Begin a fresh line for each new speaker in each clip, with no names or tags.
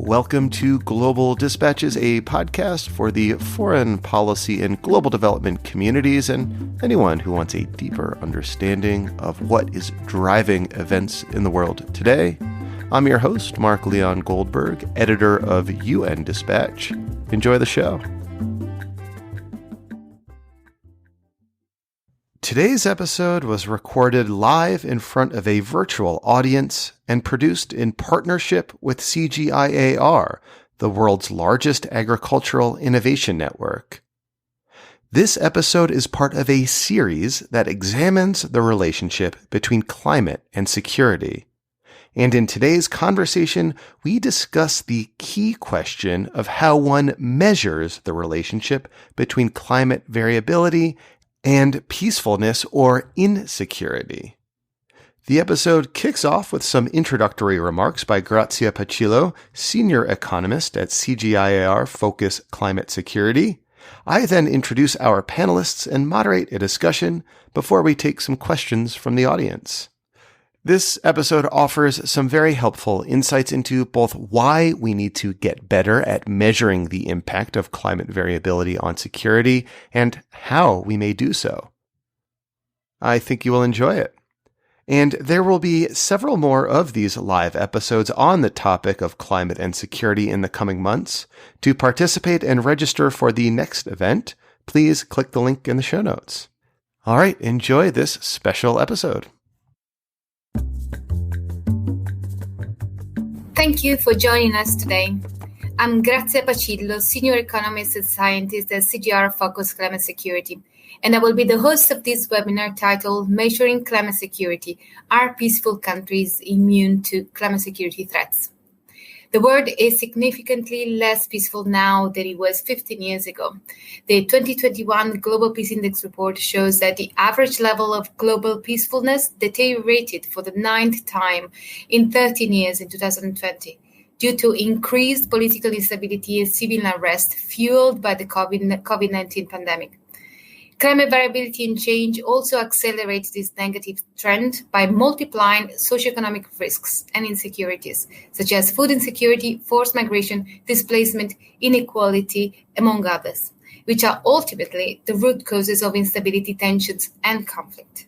Welcome to Global Dispatches, a podcast for the foreign policy and global development communities and anyone who wants a deeper understanding of what is driving events in the world today. I'm your host, Mark Leon Goldberg, editor of UN Dispatch. Enjoy the show. Today's episode was recorded live in front of a virtual audience and produced in partnership with CGIAR, the world's largest agricultural innovation network. This episode is part of a series that examines the relationship between climate and security. And in today's conversation, we discuss the key question of how one measures the relationship between climate variability and peacefulness or insecurity. The episode kicks off with some introductory remarks by Grazia Pacillo, senior economist at CGIAR Focus Climate Security. I then introduce our panelists and moderate a discussion before we take some questions from the audience. This episode offers some very helpful insights into both why we need to get better at measuring the impact of climate variability on security and how we may do so. I think you will enjoy it. And there will be several more of these live episodes on the topic of climate and security in the coming months. To participate and register for the next event, please click the link in the show notes. All right, enjoy this special episode.
Thank you for joining us today. I'm Grazia Pacillo, Senior Economist and Scientist at CGIAR Focus Climate Security, and I will be the host of this webinar titled Measuring Climate Security: Are Peaceful Countries Immune to Climate Security Threats? The world is significantly less peaceful now than it was 15 years ago. The 2021 Global Peace Index report shows that the average level of global peacefulness deteriorated for the 9th time in 13 years in 2020 due to increased political instability and civil unrest fueled by the COVID-19 pandemic. Climate variability and change also accelerates this negative trend by multiplying socioeconomic risks and insecurities, such as food insecurity, forced migration, displacement, inequality, among others, which are ultimately the root causes of instability, tensions, and conflict.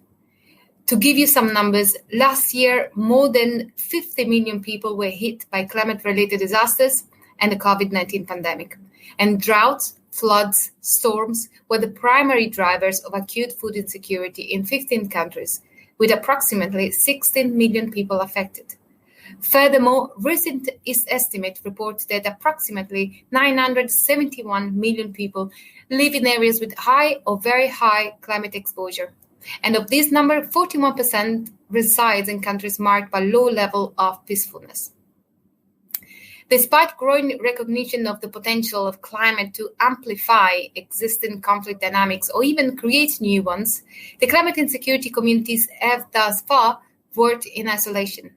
To give you some numbers, last year, more than 50 million people were hit by climate-related disasters and the COVID-19 pandemic, and droughts, floods, storms were the primary drivers of acute food insecurity in 15 countries, with approximately 16 million people affected. Furthermore, recent estimates report that approximately 971 million people live in areas with high or very high climate exposure. And of this number, 41% resides in countries marked by low level of peacefulness. Despite growing recognition of the potential of climate to amplify existing conflict dynamics or even create new ones, the climate insecurity communities have thus far worked in isolation,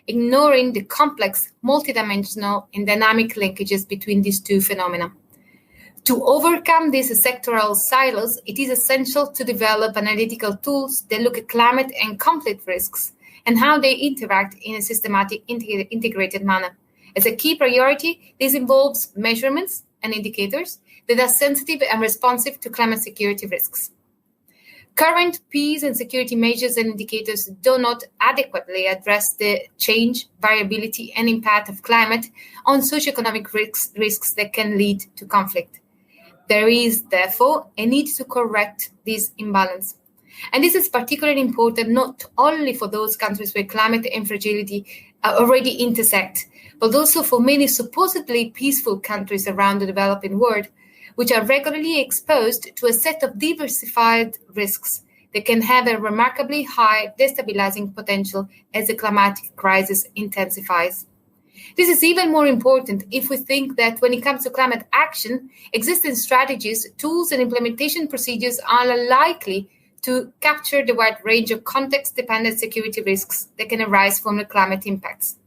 ignoring the complex, multidimensional, and dynamic linkages between these two phenomena. To overcome these sectoral silos, it is essential to develop analytical tools that look at climate and conflict risks and how they interact in a systematic, integrated manner. As a key priority, this involves measurements and indicators that are sensitive and responsive to climate security risks. Current peace and security measures and indicators do not adequately address the change, variability, and impact of climate on socioeconomic risks that can lead to conflict. There is, therefore, a need to correct this imbalance. And this is particularly important not only for those countries where climate and fragility already intersect, but also for many supposedly peaceful countries around the developing world, which are regularly exposed to a set of diversified risks that can have a remarkably high destabilizing potential as the climatic crisis intensifies. This is even more important if we think that when it comes to climate action, existing strategies, tools, and implementation procedures are unlikely to capture the wide range of context-dependent security risks that can arise from the climate impacts.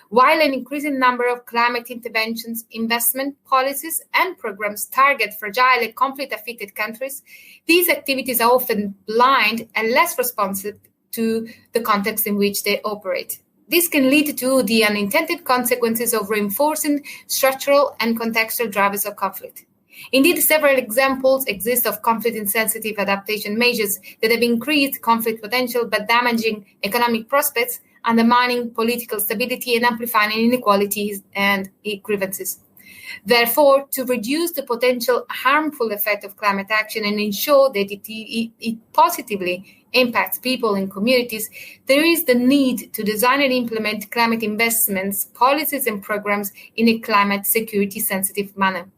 While an increasing number of climate interventions, investment policies, and programs target fragile and conflict-affected countries, these activities are often blind and less responsive to the context in which they operate. This can lead to the unintended consequences of reinforcing structural and contextual drivers of conflict. Indeed, several examples exist of conflict-insensitive adaptation measures that have increased conflict potential by damaging economic prospects, undermining political stability, and amplifying inequalities and grievances. Therefore, to reduce the potential harmful effect of climate action and ensure that it positively impacts people and communities, there is the need to design and implement climate investments, policies, and programs in a climate security-sensitive manner.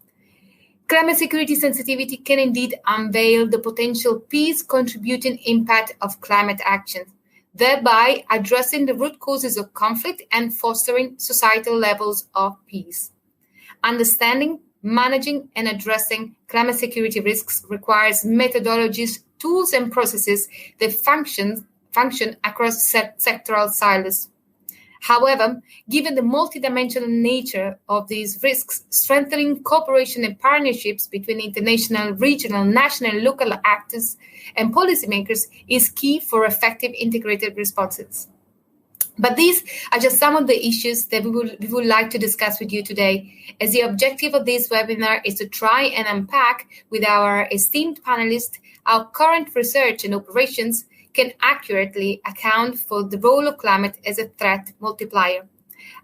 Climate security sensitivity can indeed unveil the potential peace-contributing impact of climate action, thereby addressing the root causes of conflict and fostering societal levels of peace. Understanding, managing, and addressing climate security risks requires methodologies, tools, and processes that function across sectoral silos. However, given the multidimensional nature of these risks, strengthening cooperation and partnerships between international, regional, national, and local actors and policymakers is key for effective integrated responses. But these are just some of the issues that we would like to discuss with you today, as the objective of this webinar is to try and unpack with our esteemed panelists how current research and operations can accurately account for the role of climate as a threat multiplier.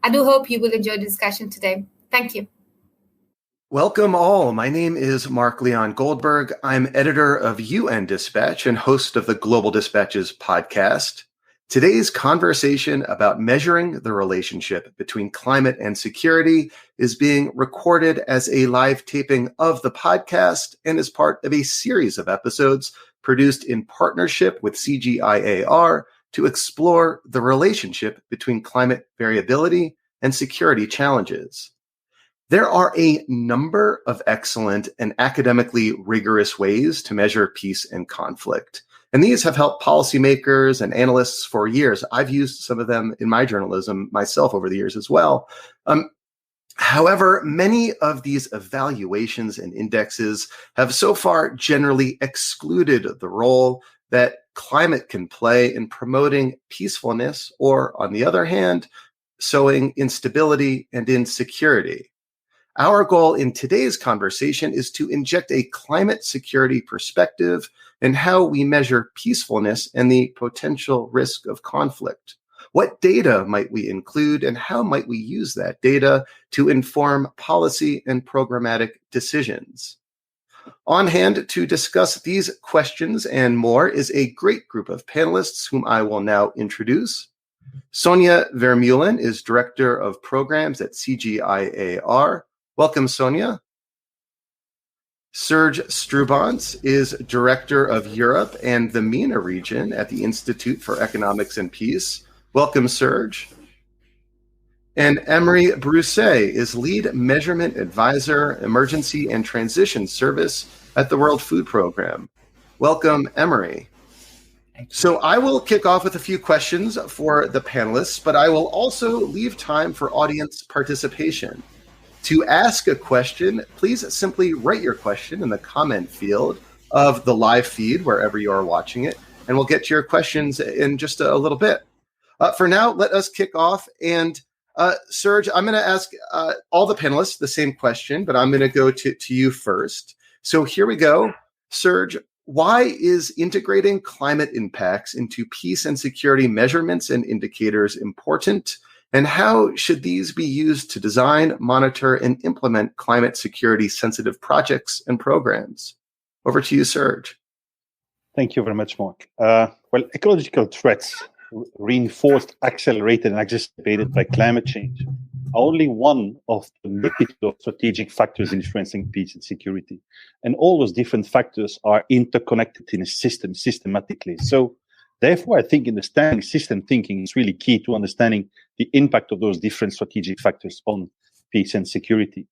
I do hope you will enjoy the discussion today. Thank you.
Welcome all. My name is Mark Leon Goldberg. I'm editor of UN Dispatch and host of the Global Dispatches podcast. Today's conversation about measuring the relationship between climate and security is being recorded as a live taping of the podcast and is part of a series of episodes produced in partnership with CGIAR to explore the relationship between climate variability and security challenges. There are a number of excellent and academically rigorous ways to measure peace and conflict. And these have helped policymakers and analysts for years. I've used some of them in my journalism myself over the years as well. However, many of these evaluations and indexes have so far generally excluded the role that climate can play in promoting peacefulness, or on the other hand, sowing instability and insecurity. Our goal in today's conversation is to inject a climate security perspective in how we measure peacefulness and the potential risk of conflict. What data might we include, and how might we use that data to inform policy and programmatic decisions? On hand to discuss these questions and more is a great group of panelists whom I will now introduce. Sonia Vermeulen is Director of Programs at CGIAR. Welcome, Sonia. Serge Strubans is Director of Europe and the MENA region at the Institute for Economics and Peace. Welcome, Serge. And Emery Brousset is Lead Measurement Advisor, Emergency and Transition Service at the World Food Programme. Welcome, Emery. So I will kick off with a few questions for the panelists, but I will also leave time for audience participation. To ask a question, please simply write your question in the comment field of the live feed wherever you are watching it, and we'll get to your questions in just a little bit. For now, let us kick off. And Serge, I'm going to ask all the panelists the same question, but I'm going to go to you first. So here we go. Serge, why is integrating climate impacts into peace and security measurements and indicators important? And how should these be used to design, monitor, and implement climate security sensitive projects and programs? Over to you, Serge.
Thank you very much, Mark. Well, ecological threats reinforced, accelerated, and exacerbated by climate change are only one of the multitude of strategic factors influencing peace and security. And all those different factors are interconnected in a system systematically. So therefore, I think understanding system thinking is really key to understanding the impact of those different strategic factors on peace and security.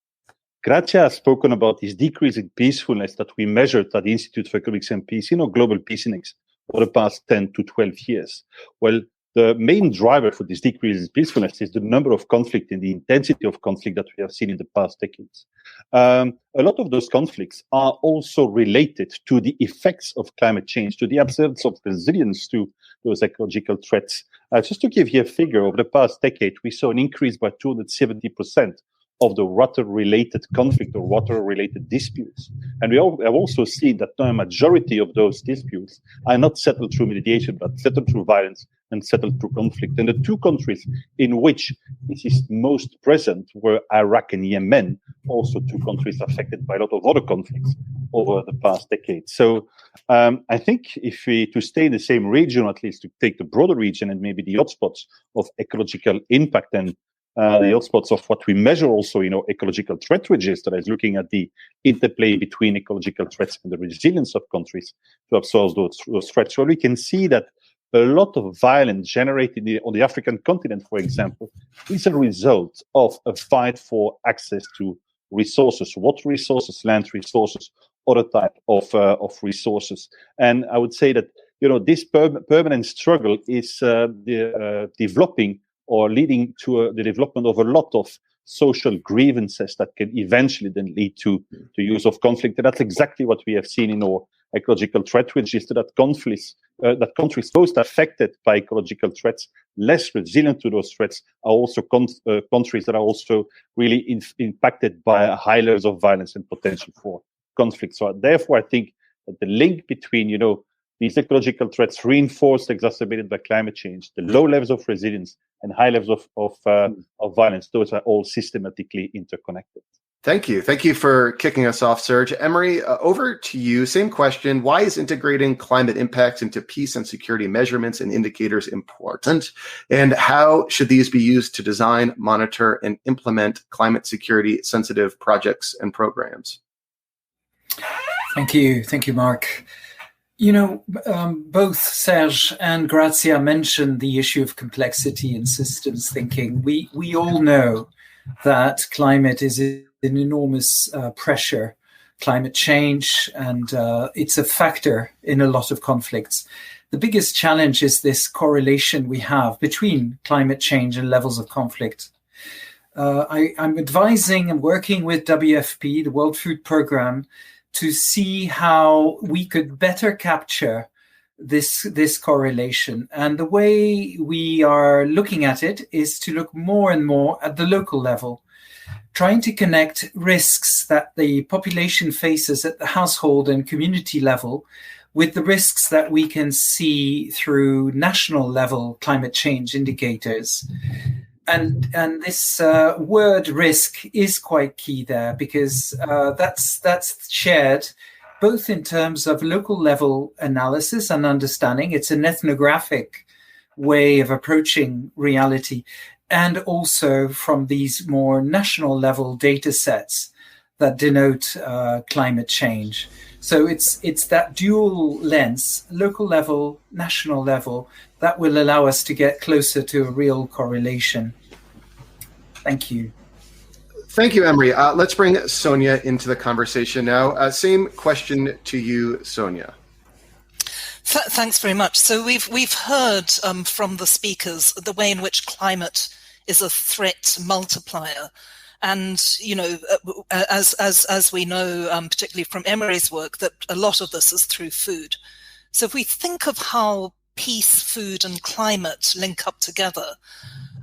Grazia has spoken about this decrease in peacefulness that we measured at the Institute for Economics and Peace, Global Peace Index, for the past 10 to 12 years. Well, the main driver for this decrease in peacefulness is the number of conflict and the intensity of conflict that we have seen in the past decades. A lot of those conflicts are also related to the effects of climate change, to the absence of resilience to those ecological threats. Just to give you a figure, over the past decade, we saw an increase by 270% of the water-related conflict or water-related disputes. And we have also seen that the majority of those disputes are not settled through mediation, but settled through violence and settled through conflict. And the two countries in which this is most present were Iraq and Yemen, also two countries affected by a lot of other conflicts over the past decade. So I think if we, to stay in the same region, at least to take the broader region and maybe the hotspots of ecological impact and the hotspots of what we measure also, ecological threat register is looking at the interplay between ecological threats and the resilience of countries to absorb those threats. Well, we can see that a lot of violence generated on the African continent, for example, is a result of a fight for access to resources, water resources, land resources, other type of resources. And I would say that, this permanent struggle is developing or leading to the development of a lot of social grievances that can eventually then lead to the use of conflict. And that's exactly what we have seen in our ecological threat register, that countries most affected by ecological threats, less resilient to those threats, are also countries that are also really impacted by high levels of violence and potential for conflict. So therefore, I think that the link between, these ecological threats reinforced, exacerbated by climate change, the low levels of resilience and high levels of violence, those are all systematically interconnected.
Thank you. Thank you for kicking us off, Serge. Emery, over to you. Same question. Why is integrating climate impacts into peace and security measurements and indicators important? And how should these be used to design, monitor, and implement climate security sensitive projects and programs?
Thank you. Thank you, Mark. Both Serge and Grazia mentioned the issue of complexity and systems thinking. We all know that climate is an enormous pressure, climate change, and it's a factor in a lot of conflicts. The biggest challenge is this correlation we have between climate change and levels of conflict. I'm advising and working with WFP, the World Food Programme, to see how we could better capture this correlation. And the way we are looking at it is to look more and more at the local level, trying to connect risks that the population faces at the household and community level with the risks that we can see through national level climate change indicators. And this word risk is quite key there, because that's shared both in terms of local level analysis and understanding. It's an ethnographic way of approaching reality, and also from these more national level data sets that denote climate change. So it's that dual lens, local level, national level, that will allow us to get closer to a real correlation. Thank you.
Thank you, Emery. Let's bring Sonia into the conversation now. Same question to you, Sonia.
Thanks very much. So we've heard from the speakers the way in which climate is a threat multiplier. And, as we know, particularly from Emery's work, that a lot of this is through food. So if we think of how peace, food, and climate link up together,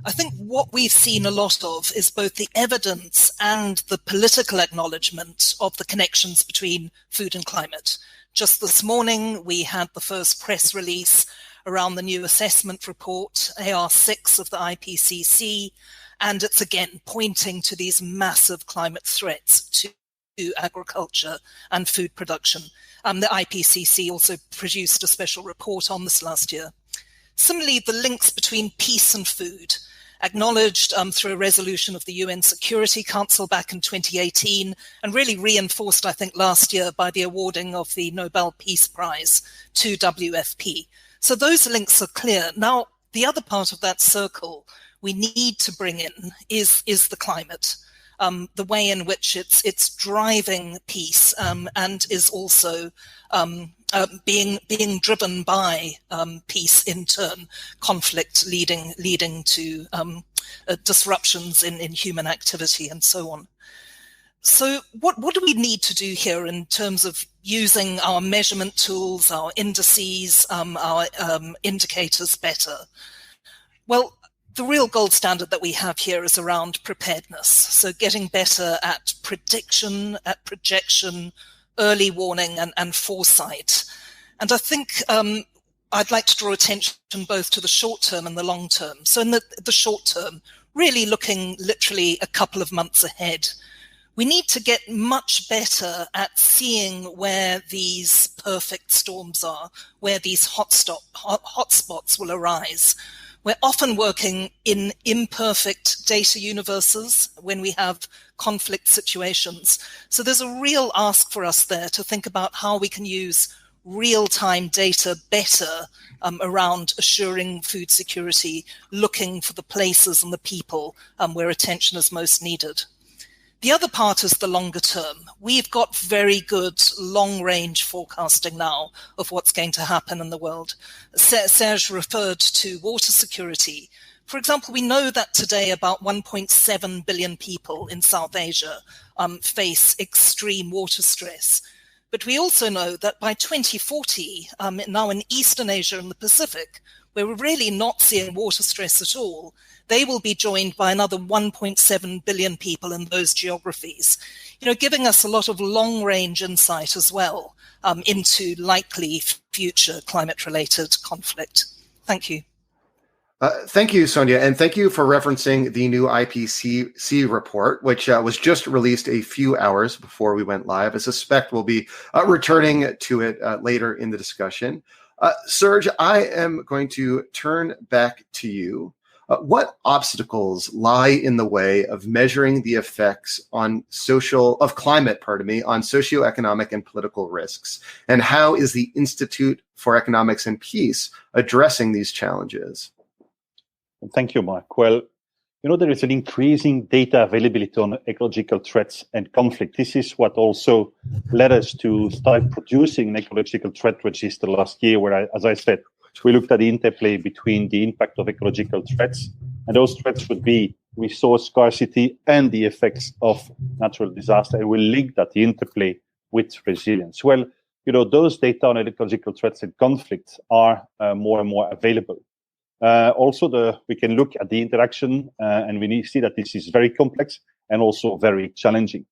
I think what we've seen a lot of is both the evidence and the political acknowledgement of the connections between food and climate. Just this morning, we had the first press release around the new assessment report, AR6 of the IPCC, and it's again pointing to these massive climate threats to agriculture and food production. The IPCC also produced a special report on this last year. Similarly, the links between peace and food, acknowledged through a resolution of the UN Security Council back in 2018, and really reinforced, I think, last year by the awarding of the Nobel Peace Prize to WFP. So those links are clear. Now, the other part of that circle we need to bring in is the climate. the way in which it's driving peace and is also being driven by peace in turn, conflict leading to disruptions in human activity and so on. So what do we need to do here in terms of using our measurement tools, our indices, our indicators better? Well, the real gold standard that we have here is around preparedness. So getting better at prediction, at projection, early warning and foresight. And I think I'd like to draw attention both to the short term and the long term. So in the short term, really looking literally a couple of months ahead, we need to get much better at seeing where these perfect storms are, where these hotspots will arise. We're often working in imperfect data universes when we have conflict situations. So there's a real ask for us there to think about how we can use real-time data better around assuring food security, looking for the places and the people where attention is most needed. The other part is the longer term. We've got very good long-range forecasting now of what's going to happen in the world. Serge referred to water security. For example, we know that today about 1.7 billion people in South Asia face extreme water stress. But we also know that by 2040, now in Eastern Asia and the Pacific, where we're really not seeing water stress at all, they will be joined by another 1.7 billion people in those geographies, giving us a lot of long-range insight as well into likely future climate-related conflict. Thank you.
Thank you, Sonia, and thank you for referencing the new IPCC report, which was just released a few hours before we went live. I suspect we'll be returning to it later in the discussion. Serge, I am going to turn back to you. What obstacles lie in the way of measuring the effects of climate, on socioeconomic and political risks? And how is the Institute for Economics and Peace addressing these challenges?
Thank you, Mark. Well, there is an increasing data availability on ecological threats and conflict. This is what also led us to start producing an ecological threat register last year, where, as I said, we looked at the interplay between the impact of ecological threats, and those threats would be resource scarcity and the effects of natural disaster. And we linked that, the interplay, with resilience. Well, those data on ecological threats and conflicts are more and more available. Also, we can look at the interaction, and we see that this is very complex and also very challenging.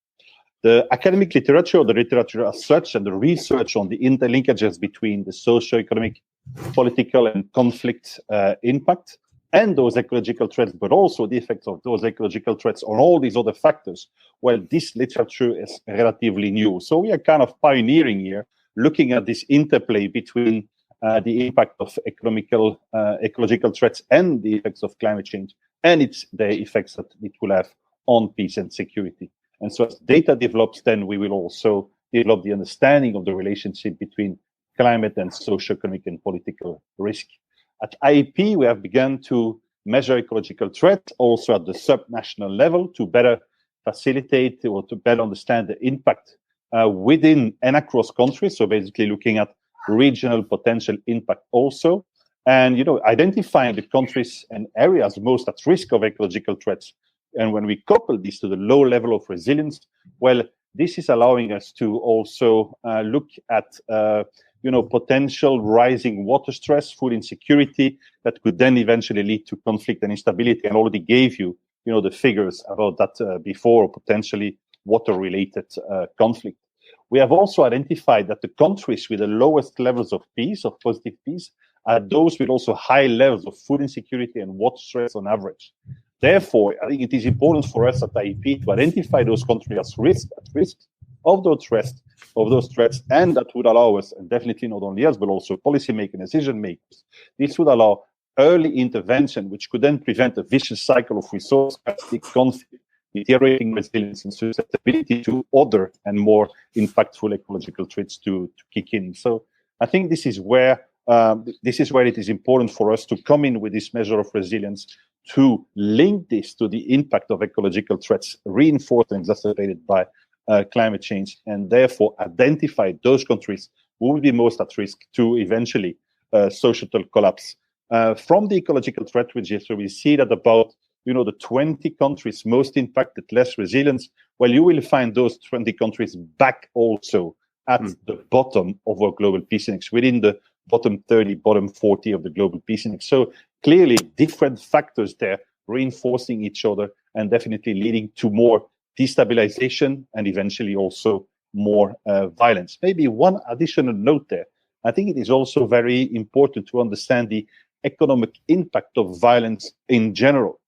The academic literature, or the literature as such, and the research on the interlinkages between the socio-economic, political, and conflict impact, and those ecological threats, but also the effects of those ecological threats on all these other factors, well, this literature is relatively new. So we are kind of pioneering here, looking at this interplay between the impact of ecological threats and the effects of climate change, and the effects that it will have on peace and security. And so as data develops, then we will also develop the understanding of the relationship between climate and socioeconomic and political risk. At IEP, we have begun to measure ecological threat also at the subnational level to better facilitate or to better understand the impact within and across countries. So basically looking at regional potential impact also, and identifying the countries and areas most at risk of ecological threats. And when we couple this to the low level of resilience, well, this is allowing us to also look at potential rising water stress, food insecurity that could then eventually lead to conflict and instability. And already gave you the figures about that before, potentially water-related conflict. We have also identified that the countries with the lowest levels of peace, of positive peace, are those with also high levels of food insecurity and water stress on average. Therefore, I think it is important for us at IEP to identify those countries at risk of those threats, and that would allow us, and definitely not only us, but also policymakers, decision makers, this would allow early intervention, which could then prevent a vicious cycle of resource conflict, deteriorating resilience and susceptibility to other and more impactful ecological threats to kick in. So I think this is where it is important for us to come in with this measure of resilience to link this to the impact of ecological threats reinforced and exacerbated by climate change, and therefore identify those countries who will be most at risk to eventually societal collapse. From the ecological threat register, we see that about the 20 countries most impacted, less resilience. Well, you will find those 20 countries back also at the bottom of our global peace index, within the bottom 30, bottom 40 of the global peace index. So clearly different factors there reinforcing each other and definitely leading to more destabilization and eventually also more violence. Maybe one additional note there. I think it is also very important to understand the economic impact of violence in general.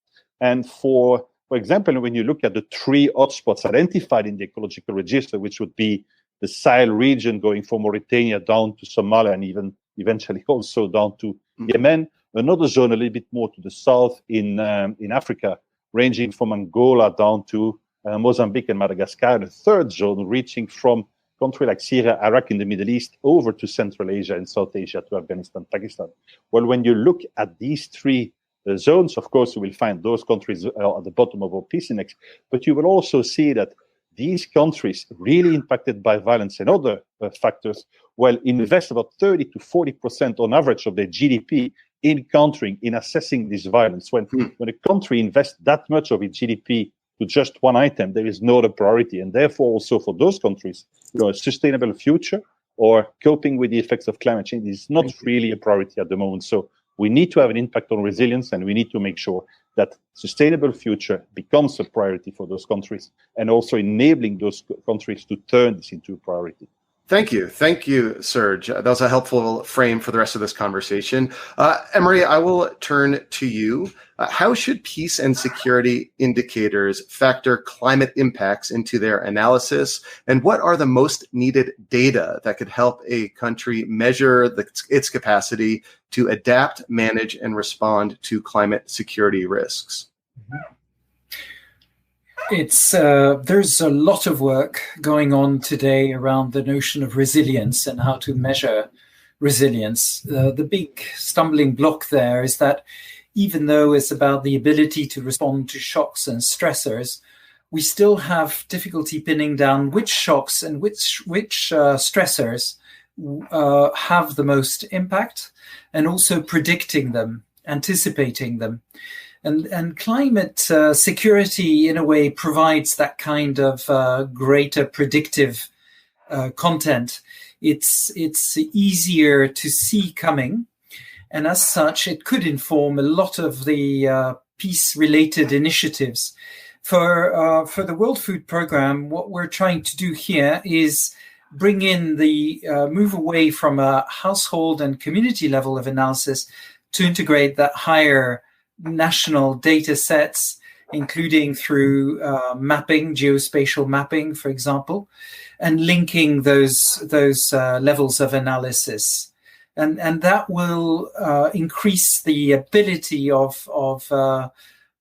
And for example, when you look at the 3 hotspots identified in the ecological register, which would be the Sahel region going from Mauritania down to Somalia and even eventually also down to Yemen, another zone a little bit more to the south in Africa, ranging from Angola down to Mozambique and Madagascar, the third zone reaching from countries like Syria, Iraq in the Middle East, over to Central Asia and South Asia to Afghanistan, Pakistan. Well, when you look at these 3 zones, of course, you will find those countries at the bottom of our peace index, but you will also see that these countries really impacted by violence and other factors will invest about 30 to 40% on average of their GDP in countering, in assessing this violence. When a country invests that much of its GDP to just one item, there is no other priority. And therefore, also for those countries, a sustainable future or coping with the effects of climate change is not really a priority at the moment. So we need to have an impact on resilience, and we need to make sure that sustainable future becomes a priority for those countries, and also enabling those countries to turn this into a priority.
Thank you, Serge. That was a helpful frame for the rest of this conversation. Emery, I will turn to you. How should peace and security indicators factor climate impacts into their analysis? And what are the most needed data that could help a country measure its capacity to adapt, manage, and respond to climate security risks?
There's a lot of work going on today around the notion of resilience and how to measure resilience. The big stumbling block there is that even though it's about the ability to respond to shocks and stressors, we still have difficulty pinning down which shocks and which stressors have the most impact, and also predicting them, anticipating them. And climate security, in a way, provides that kind of greater predictive content. It's easier to see coming, and as such, it could inform a lot of the peace-related initiatives. For the World Food Programme, what we're trying to do here is bring in the move away from a household and community level of analysis to integrate that higher national data sets, including through mapping, geospatial mapping, for example, and linking those levels of analysis. And that will increase the ability of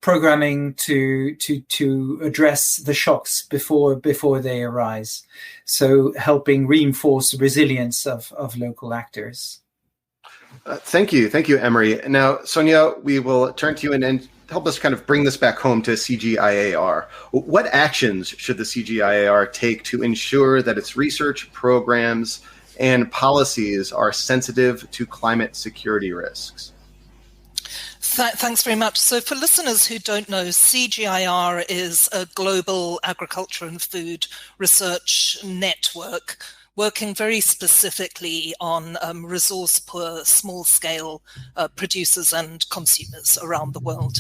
programming to address the shocks before they arise. So helping reinforce resilience of local actors.
Thank you, Emery. Now, Sonia, we will turn to you and help us kind of bring this back home to CGIAR. What actions should the CGIAR take to ensure that its research programs and policies are sensitive to climate security risks?
Thanks very much. So for listeners who don't know, CGIAR is a global agriculture and food research network working very specifically on resource-poor, small-scale producers and consumers around the world.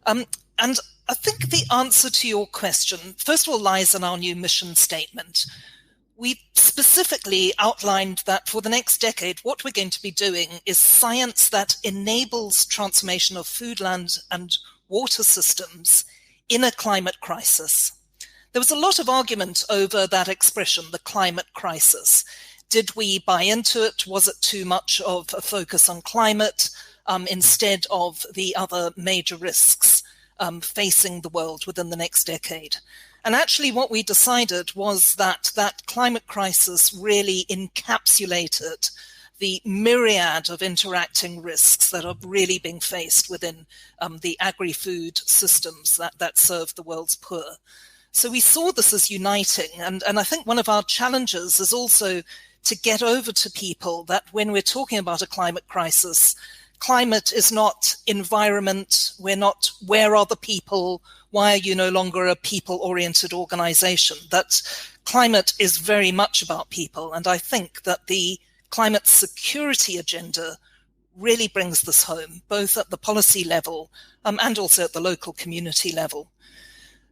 And I think the answer to your question, first of all, lies in our new mission statement. We specifically outlined that for the next decade, what we're going to be doing is science that enables transformation of food, land, and water systems in a climate crisis. There was a lot of argument over that expression, the climate crisis. Did we buy into it? Was it too much of a focus on climate instead of the other major risks facing the world within the next decade? And actually what we decided was that that climate crisis really encapsulated the myriad of interacting risks that are really being faced within the agri-food systems that serve the world's poor. So we saw this as uniting. And I think one of our challenges is also to get over to people that when we're talking about a climate crisis, climate is not environment. We're not, where are the people? Why are you no longer a people-oriented organization? That climate is very much about people. And I think that the climate security agenda really brings this home, both at the policy level and also at the local community level.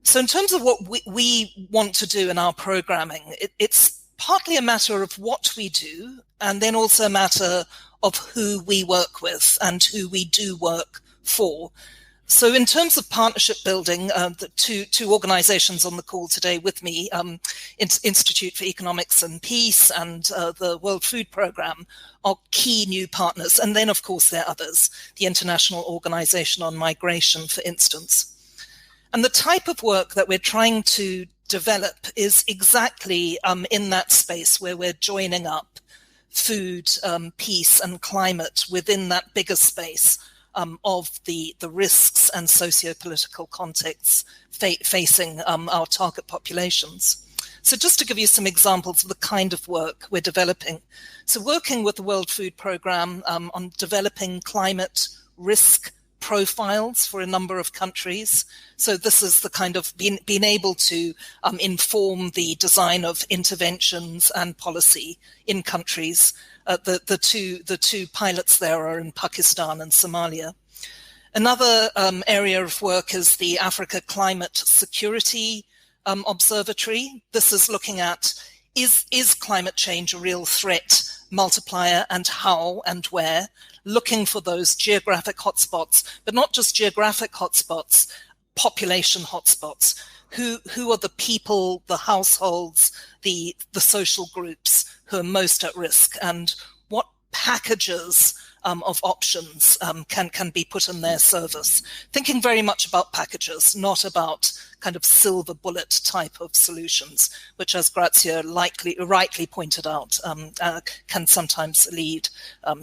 So in terms of what we want to do in our programming, it's partly a matter of what we do, and then also a matter of who we work with and who we do work for. So in terms of partnership building, the two organizations on the call today with me, Institute for Economics and Peace and the World Food Programme, are key new partners. And then, of course, there are others, the International Organization on Migration, for instance. And the type of work that we're trying to develop is exactly in that space where we're joining up food, peace and climate within that bigger space of the risks and socio-political contexts facing our target populations. So just to give you some examples of the kind of work we're developing. So working with the World Food Programme on developing climate risk profiles for a number of countries. So this is the kind of being able to inform the design of interventions and policy in countries. The two pilots there are in Pakistan and Somalia. Another area of work is the Africa Climate Security Observatory. This is looking at is climate change a real threat multiplier, and how and where, looking for those geographic hotspots, but not just geographic hotspots, population hotspots. Who are the people, the households, the social groups who are most at risk, and what packages of options can be put in their service. Thinking very much about packages, not about kind of silver bullet type of solutions, which, as Grazia rightly pointed out, can sometimes lead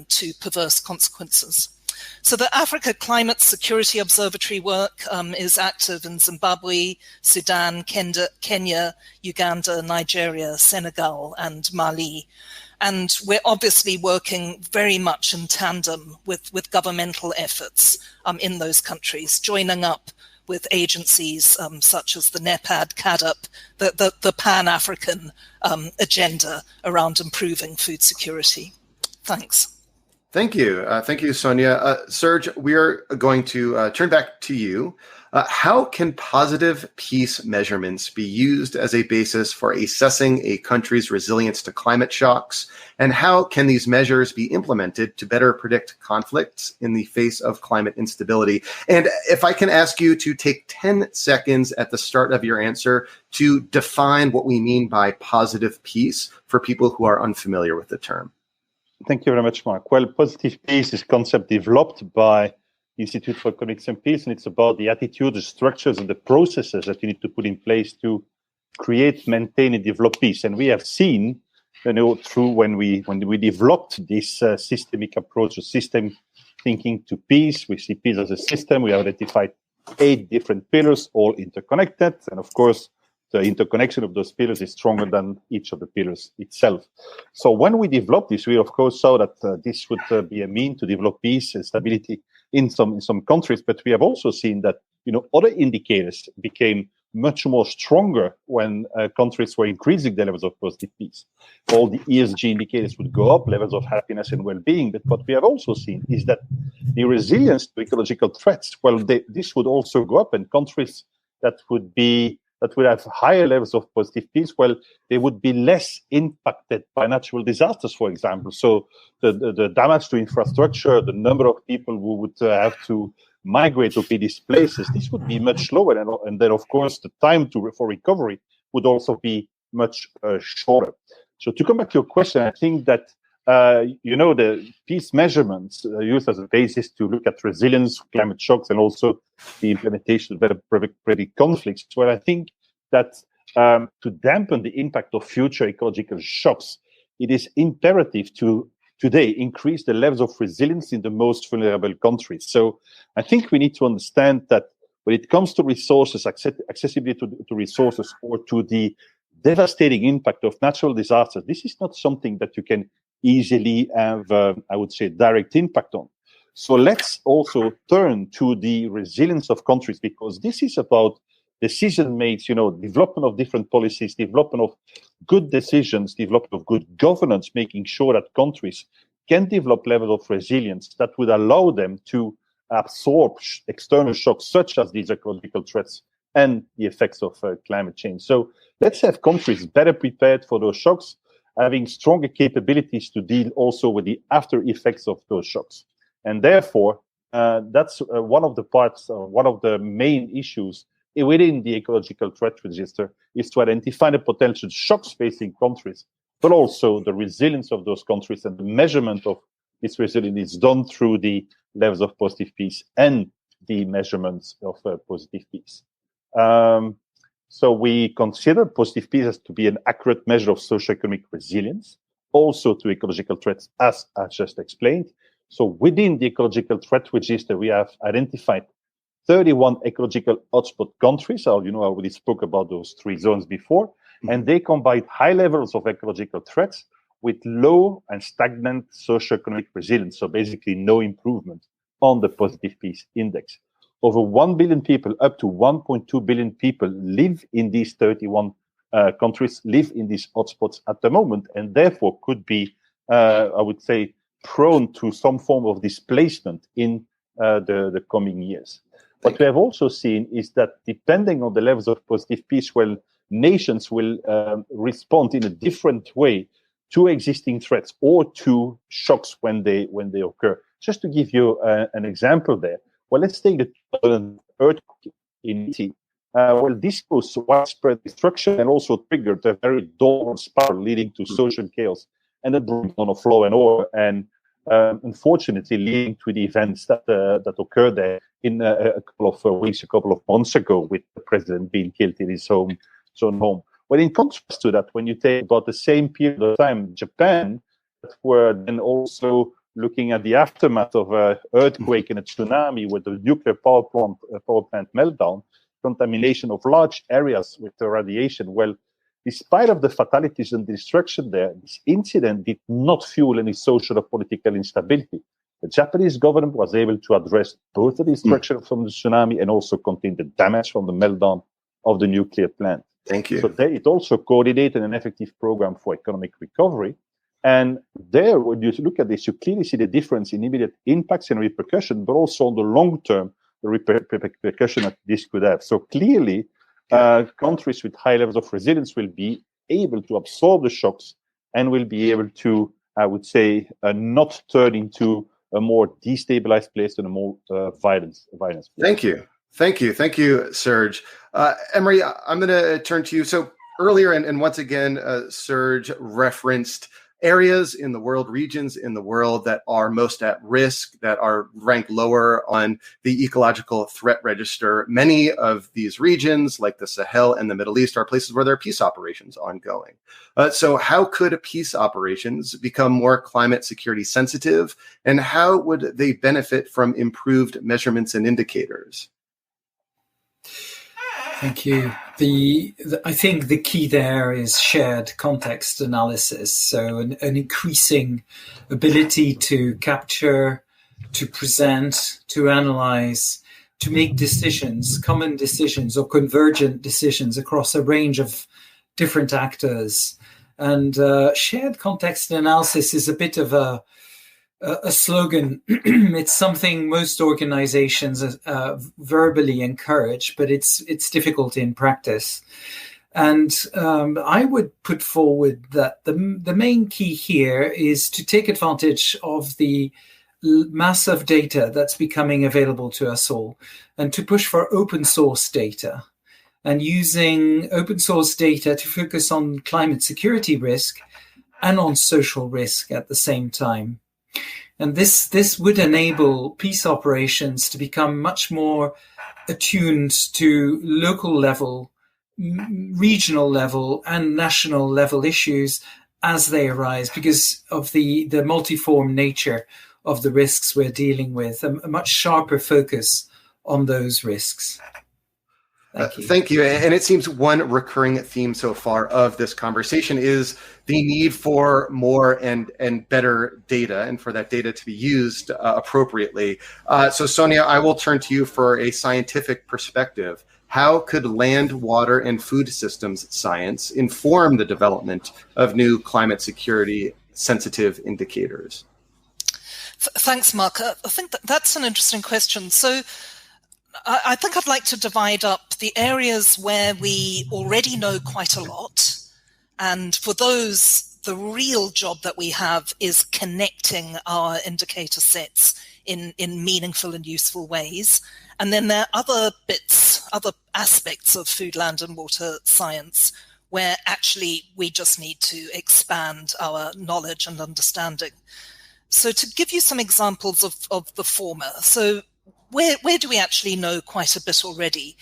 to perverse consequences. So the Africa Climate Security Observatory work is active in Zimbabwe, Sudan, Kenya, Uganda, Nigeria, Senegal, and Mali. And we're obviously working very much in tandem with governmental efforts in those countries, joining up with agencies such as the NEPAD, CADUP, the Pan-African agenda around improving food security. Thanks.
Thank you. Thank you, Sonia. Serge, we are going to turn back to you. How can positive peace measurements be used as a basis for assessing a country's resilience to climate shocks? And how can these measures be implemented to better predict conflicts in the face of climate instability? And if I can ask you to take 10 seconds at the start of your answer to define what we mean by positive peace for people who are unfamiliar with the term.
Thank you very much, Mark. Well, positive peace is a concept developed by the Institute for Economics and Peace, and it's about the attitude, the structures, and the processes that you need to put in place to create, maintain, and develop peace. And we have seen, through when we developed this systemic approach, or system thinking to peace, we see peace as a system. We have identified 8 different pillars, all interconnected, and of course, the interconnection of those pillars is stronger than each of the pillars itself. So when we developed this, we of course saw that this would be a mean to develop peace and stability in some countries. But we have also seen that other indicators became much more stronger when countries were increasing their levels of positive peace. All the ESG indicators would go up, levels of happiness and well-being. But what we have also seen is that the resilience to ecological threats, this would also go up, and countries that would have higher levels of positive peace, they would be less impacted by natural disasters, for example. So the damage to infrastructure, the number of people who would have to migrate or be displaced, this would be much lower. And then, of course, the time for recovery would also be much shorter. So to come back to your question, I think that the peace measurements used as a basis to look at resilience, climate shocks, and also the implementation of better predict conflicts. Well, I think that to dampen the impact of future ecological shocks, it is imperative to today increase the levels of resilience in the most vulnerable countries. So I think we need to understand that when it comes to resources, accessibility to resources, or to the devastating impact of natural disasters, this is not something that you can easily have, I would say, direct impact on. So let's also turn to the resilience of countries, because this is about decision made, development of different policies, development of good decisions, development of good governance, making sure that countries can develop levels of resilience that would allow them to absorb external shocks such as these ecological threats and the effects of climate change. So let's have countries better prepared for those shocks, having stronger capabilities to deal also with the after effects of those shocks. And therefore, that's one of the parts, one of the main issues within the ecological threat register, is to identify the potential shocks facing countries, but also the resilience of those countries, and the measurement of this resilience is done through the levels of positive peace and the measurements of positive peace. So we consider positive peace as to be an accurate measure of socioeconomic resilience, also to ecological threats, as I just explained. So within the ecological threat register, we have identified 31 ecological hotspot countries. I already spoke about those 3 zones before, and they combine high levels of ecological threats with low and stagnant socioeconomic resilience. So basically no improvement on the positive peace index. Over 1 billion people, up to 1.2 billion people live in these 31 countries, live in these hotspots at the moment, and therefore could be, I would say, prone to some form of displacement in the coming years. What we have also seen is that depending on the levels of positive peace, nations will respond in a different way to existing threats or to shocks when they occur. Just to give you an example there, let's take the earthquake in Haiti. This caused widespread destruction and also triggered a very downward spiral leading to social chaos and a breakdown of law and order, and unfortunately leading to the events that occurred there in a couple of weeks, a couple of months ago, with the president being killed in his own home. Well, in contrast to that, when you take about the same period of time, Japan, that were then also looking at the aftermath of an earthquake and a tsunami with the nuclear power plant meltdown, contamination of large areas with the radiation. Well, despite of the fatalities and destruction there, this incident did not fuel any social or political instability. The Japanese government was able to address both the destruction from the tsunami and also contain the damage from the meltdown of the nuclear plant.
Thank you.
So it also coordinated an effective program for economic recovery. And there, when you look at this, you clearly see the difference in immediate impacts and repercussion, but also on the long term, the repercussion that this could have. So clearly, countries with high levels of resilience will be able to absorb the shocks and will be able to, I would say, not turn into a more destabilized place and a more violent place.
Thank you, Serge. Emery, I'm going to turn to you. So earlier, and once again, Serge referenced areas in the world, regions in the world that are most at risk, that are ranked lower on the ecological threat register. Many of these regions, like the Sahel and the Middle East, are places where there are peace operations ongoing. So how could peace operations become more climate security sensitive, and how would they benefit from improved measurements and indicators?
Thank you. I think the key there is shared context analysis. So an increasing ability to capture, to present, to analyze, to make decisions, common decisions or convergent decisions across a range of different actors. And shared context analysis is a bit of a slogan. It's something most organizations verbally encourage, but it's difficult in practice. And I would put forward that the main key here is to take advantage of the mass of data that's becoming available to us all, and to push for open source data, and using open source data to focus on climate security risk and on social risk at the same time. And this would enable peace operations to become much more attuned to local level, regional level, and national level issues, as they arise because of the multiform nature of the risks we're dealing with, a much sharper focus on those risks.
Thank you. And it seems one recurring theme so far of this conversation is the need for more and better data, and for that data to be used appropriately. So Sonia, I will turn to you for a scientific perspective. How could land, water, and food systems science inform the development of new climate security sensitive indicators?
Thanks, Mark. I think that's an interesting question. So I think I'd like to divide up the areas where we already know quite a lot. And for those, the real job that we have is connecting our indicator sets in meaningful and useful ways. And then there are other bits, other aspects of food, land and water science where actually we just need to expand our knowledge and understanding. So to give you some examples of the former, so where do we actually know quite a bit already?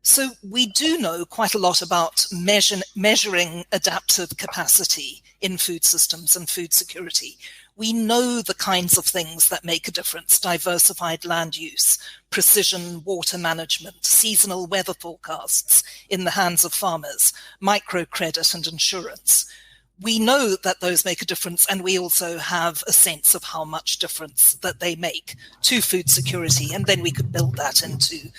So we do know quite a lot about measuring adaptive capacity in food systems and food security. We know the kinds of things that make a difference: diversified land use, precision water management, seasonal weather forecasts in the hands of farmers, microcredit and insurance. We know that those make a difference, and we also have a sense of how much difference that they make to food security. And then we could build that into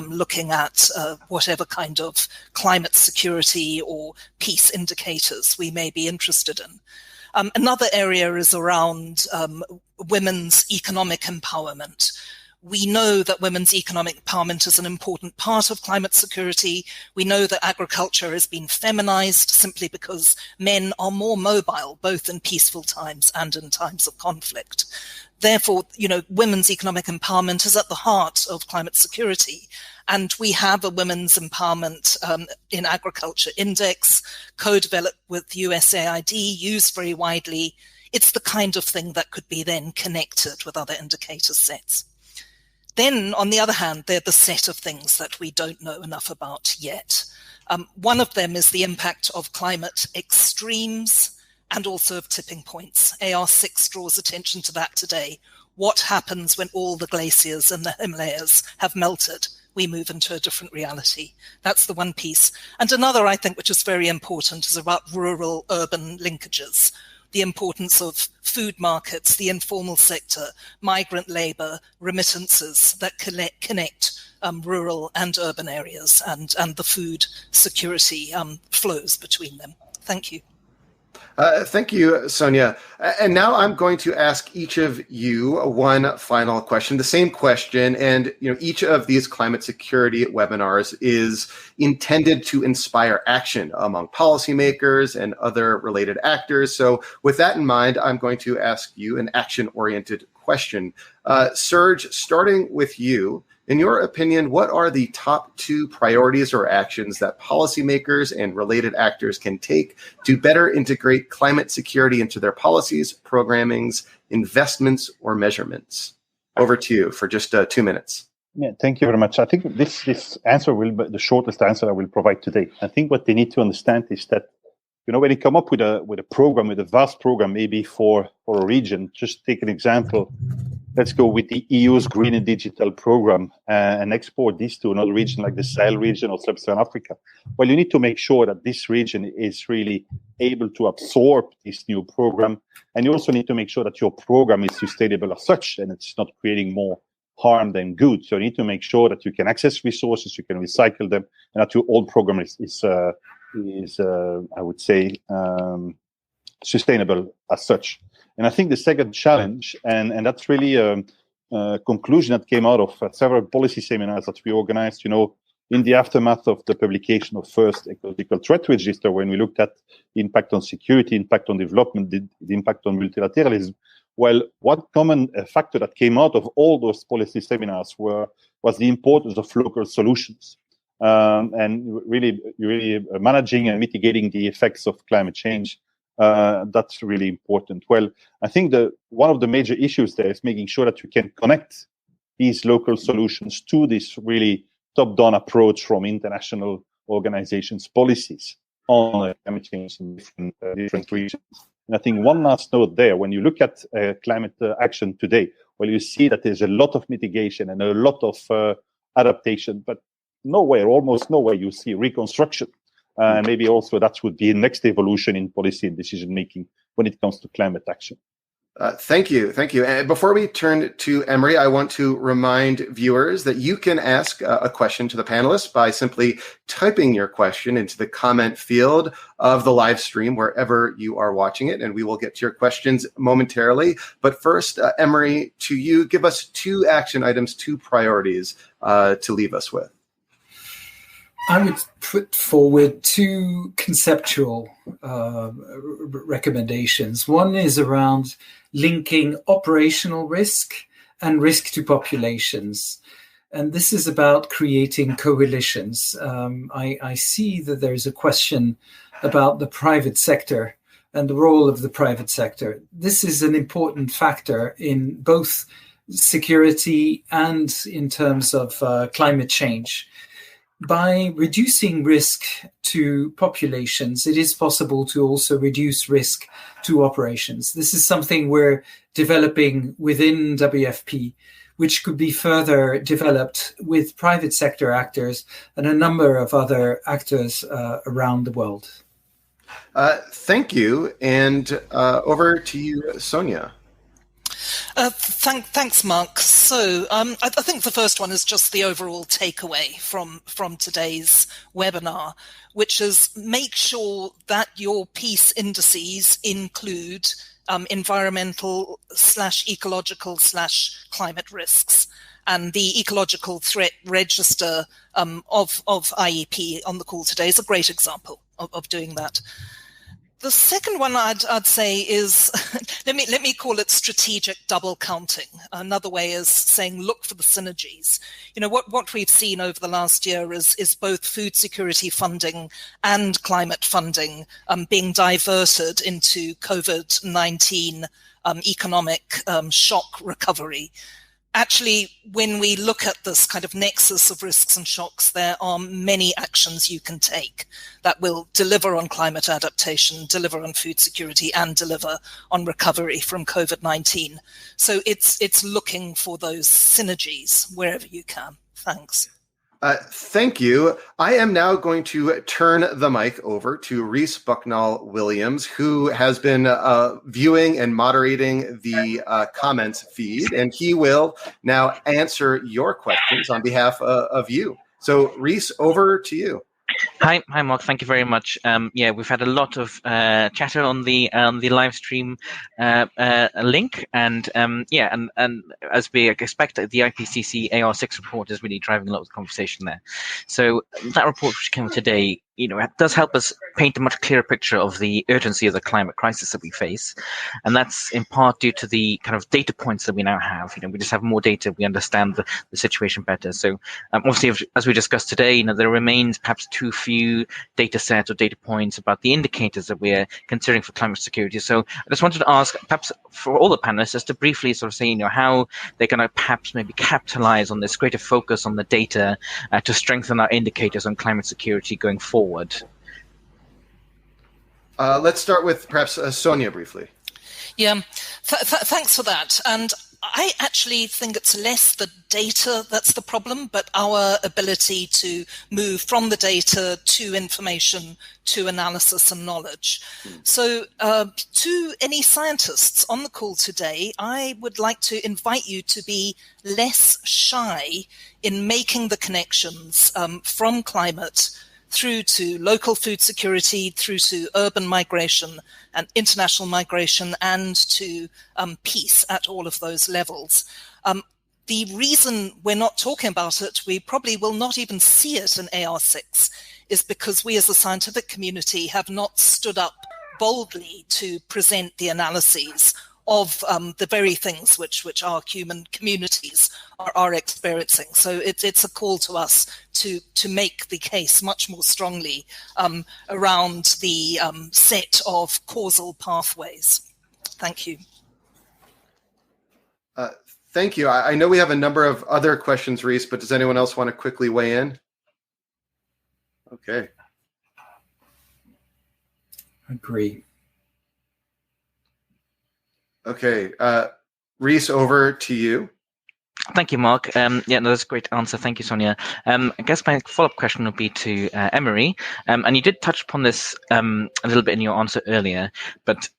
looking at whatever kind of climate security or peace indicators we may be interested in. Another area is around women's economic empowerment. We know that women's economic empowerment is an important part of climate security. We know that agriculture has been feminized simply because men are more mobile, both in peaceful times and in times of conflict. Therefore, women's economic empowerment is at the heart of climate security. And we have a women's empowerment in agriculture index, co-developed with USAID, used very widely. It's the kind of thing that could be then connected with other indicator sets. Then, on the other hand, they're the set of things that we don't know enough about yet. One of them is the impact of climate extremes and also of tipping points. AR6 draws attention to that today. What happens when all the glaciers in the Himalayas have melted? We move into a different reality. That's the one piece. And another, I think, which is very important, is about rural-urban linkages. The importance of food markets, the informal sector, migrant labor, remittances that connect rural and urban areas, and the food security flows between them. Thank you.
Thank you, Sonia. And now I'm going to ask each of you one final question, the same question. And each of these climate security webinars is intended to inspire action among policymakers and other related actors. So with that in mind, I'm going to ask you an action-oriented question. Serge, starting with you, in your opinion, what are the top 2 priorities or actions that policymakers and related actors can take to better integrate climate security into their policies, programmings, investments, or measurements? Over to you for just 2 minutes.
Yeah, thank you very much. I think this answer will be the shortest answer I will provide today. I think what they need to understand is that, when you come up with a program, with a vast program, maybe for a region, just take an example. Let's go with the EU's Green and Digital program and export this to another region like the Sahel region or Sub-Saharan Africa. Well, you need to make sure that this region is really able to absorb this new program. And you also need to make sure that your program is sustainable as such, and it's not creating more harm than good. So you need to make sure that you can access resources, you can recycle them, and that your old program is I would say, sustainable as such. And I think the second challenge, and that's really a conclusion that came out of several policy seminars that we organized, in the aftermath of the publication of first ecological threat register, when we looked at the impact on security, impact on development, the impact on multilateralism. Well, one common factor that came out of all those policy seminars was the importance of local solutions. And really managing and mitigating the effects of climate change. That's really important. Well, I think one of the major issues there is making sure that you can connect these local solutions to this really top-down approach from international organizations' policies on climate change in different regions. And I think one last note there, when you look at climate action today, well, you see that there's a lot of mitigation and a lot of adaptation, but nowhere, almost nowhere, you see reconstruction. Maybe also that would be a next evolution in policy and decision making when it comes to climate action.
Thank you. And before we turn to Emery, I want to remind viewers that you can ask a question to the panelists by simply typing your question into the comment field of the live stream wherever you are watching it, and we will get to your questions momentarily. But first, Emery, to you, give us 2 action items, 2 priorities to leave us with.
I would put forward 2 conceptual recommendations. One is around linking operational risk and risk to populations. And this is about creating coalitions. I see that there's a question about the private sector and the role of the private sector. This is an important factor in both security and in terms of climate change. By reducing risk to populations, it is possible to also reduce risk to operations. This is something we're developing within WFP, which could be further developed with private sector actors and a number of other actors around the world.
Thank you. And over to you, Sonia.
Thanks, Mark. So I think the first one is just the overall takeaway from today's webinar, which is make sure that your peace indices include environmental / ecological / climate risks. And the ecological threat register of IEP on the call today is a great example of doing that. The second one I'd say is, let me call it strategic double counting. Another way is saying, look for the synergies. You know, what we've seen over the last year is both food security funding and climate funding being diverted into COVID-19 economic shock recovery. Actually, when we look at this kind of nexus of risks and shocks, there are many actions you can take that will deliver on climate adaptation, deliver on food security, and deliver on recovery from COVID-19. So it's looking for those synergies wherever you can. Thanks.
Thank you. I am now going to turn the mic over to Rhys Bucknall-Williams, who has been viewing and moderating the comments feed, and he will now answer your questions on behalf of you. So, Rhys, over to you.
Hi, Mark. Thank you very much. Yeah, we've had a lot of chatter on the live stream link, and and as we expected, the IPCC AR6 report is really driving a lot of the conversation there. So that report which came today, you know, it does help us paint a much clearer picture of the urgency of the climate crisis that we face, and that's in part due to the kind of data points that we now have. You know, we just have more data, we understand the situation better. So obviously, as we discussed today, you know, there remains perhaps too few data sets or data points about the indicators that we're considering for climate security. So I just wanted to ask, perhaps for all the panelists, just to briefly sort of say, you know, how they're going to perhaps maybe capitalize on this greater focus on the data to strengthen our indicators on climate security going forward.
Let's start with perhaps Sonia briefly.
Yeah, thanks for that. And I actually think it's less the data that's the problem, but our ability to move from the data to information, to analysis and knowledge. So to any scientists on the call today, I would like to invite you to be less shy in making the connections from climate through to local food security, through to urban migration and international migration, and to peace at all of those levels. The reason we're not talking about it, we probably will not even see it in AR6, is because we as a scientific community have not stood up boldly to present the analyses of the very things which our human communities are experiencing. So it's a call to us to make the case much more strongly around the set of causal pathways. Thank you.
Thank you. I know we have a number of other questions, Rhys, but does anyone else want to quickly weigh in? Okay.
Agree.
Okay. Reese, over to you.
Thank you, Mark. No, that's a great answer. Thank you, Sonia. I guess my follow-up question would be to Emery. And you did touch upon this a little bit in your answer earlier, but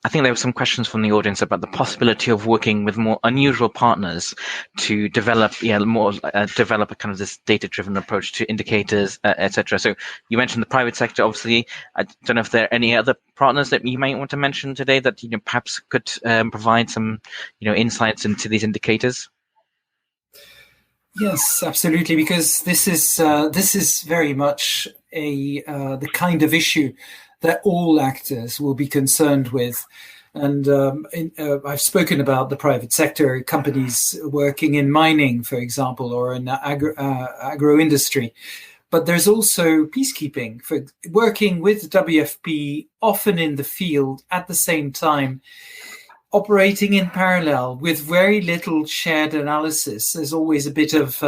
I think there were some questions from the audience about the possibility of working with more unusual partners to develop, develop a kind of this data-driven approach to indicators, etc. So you mentioned the private sector. Obviously, I don't know if there are any other partners that you might want to mention today that perhaps could provide some insights into these indicators.
Yes, absolutely, because this is very much the kind of issue that all actors will be concerned with. And I've spoken about the private sector, companies working in mining, for example, or in agro industry. But there's also peacekeeping, for working with WFP, often in the field at the same time, operating in parallel with very little shared analysis. There's always a bit of